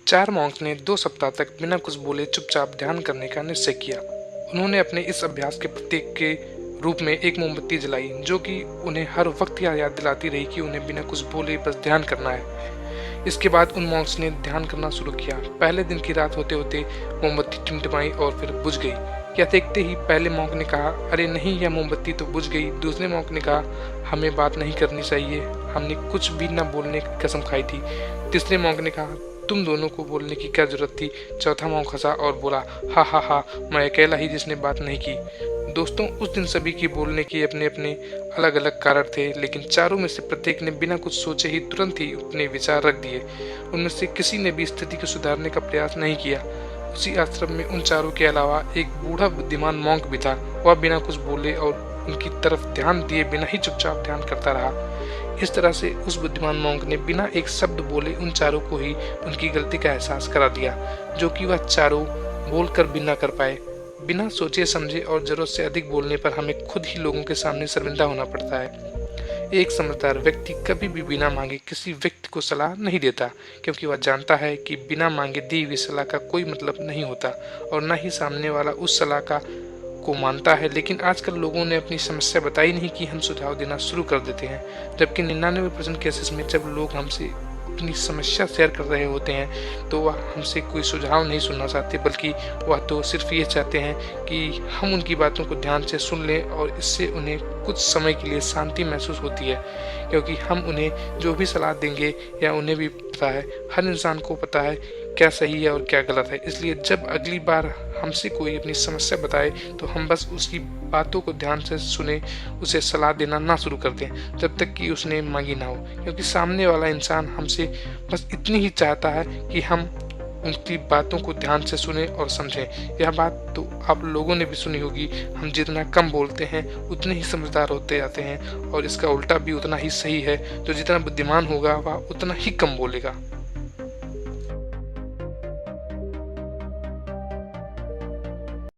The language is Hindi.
4 मॉन्क ने 2 सप्ताह तक बिना कुछ बोले चुपचाप ध्यान करने का निश्चय किया। उन्होंने अपने इस अभ्यास के प्रतीक के रूप में एक मोमबत्ती जलाई, जो कि उन्हें हर वक्त यह याद दिलाती रही कि उन्हें बिना कुछ बोले बस ध्यान करना है। इसके बाद उन मॉन्क्स ने ध्यान करना शुरू किया। पहले दिन की रात होते होते मोमबत्ती टिमटिमाई और फिर बुझ गई। यह देखते ही पहले मॉन्क ने कहा, अरे नहीं, यह मोमबत्ती तो बुझ गई। दूसरे मॉन्क ने कहा, हमें बात नहीं करनी चाहिए, हमने कुछ भी न बोलने की कसम खाई थी। तीसरे मॉन्क ने कहा, तुम दोनों को बोलने की क्या जरूरत थी। चौथा मॉन्क हंसा और बोला, हा हा हा, मैं अकेला ही जिसने बात नहीं की। दोस्तों, उस दिन सभी की बोलने के अपने अपने अलग अलग कारण थे, लेकिन चारों में से प्रत्येक ने बिना कुछ सोचे ही तुरंत ही अपने विचार रख दिए। उनमें से किसी ने भी स्थिति को सुधारने का प्रयास नहीं किया। उसी आश्रम में उन चारों के अलावा एक बूढ़ा बुद्धिमान मॉन्क भी था। वह बिना कुछ बोले और उनकी तरफ ध्यान दिए बिना ही चुपचाप ध्यान करता रहा। इस तरह से उस बुद्धिमान मॉन्क ने बिना एक शब्द बोले उन चारों को ही उनकी गलती का एहसास करा दिया, जो कि वह चारों बोलकर भी न कर पाए। बिना सोचे समझे और जरूरत से अधिक बोलने पर हमें खुद ही लोगों के सामने शर्मिंदा होना पड़ता है। एक समझदार व्यक्ति कभी भी बिना मांगे किसी व्यक्ति को सलाह नहीं देता, क्योंकि वह जानता है कि बिना मांगे दी हुई सलाह का कोई मतलब नहीं होता और न ही सामने वाला उस सलाह को मानता है। लेकिन आजकल लोगों ने अपनी समस्या बताई नहीं कि हम सुझाव देना शुरू कर देते हैं, जबकि 99% केसेस में जब लोग हमसे अपनी समस्या शेयर कर रहे होते हैं तो वह हमसे कोई सुझाव नहीं सुनना चाहते, बल्कि वह तो सिर्फ ये चाहते हैं कि हम उनकी बातों को ध्यान से सुन लें, और इससे उन्हें कुछ समय के लिए शांति महसूस होती है, क्योंकि हम उन्हें जो भी सलाह देंगे या उन्हें भी पता है, हर इंसान को पता है क्या सही है और क्या गलत है। इसलिए जब अगली बार हमसे कोई अपनी समस्या बताए तो हम बस उसकी बातों को ध्यान से सुने, उसे सलाह देना ना शुरू कर दें जब तक कि उसने मांगी ना हो, क्योंकि सामने वाला इंसान हमसे बस इतनी ही चाहता है कि हम उनकी बातों को ध्यान से सुने और समझें। यह बात तो आप लोगों ने भी सुनी होगी, हम जितना कम बोलते हैं उतने ही समझदार होते जाते हैं, और इसका उल्टा भी उतना ही सही है। जो जितना बुद्धिमान होगा वह उतना ही कम बोलेगा।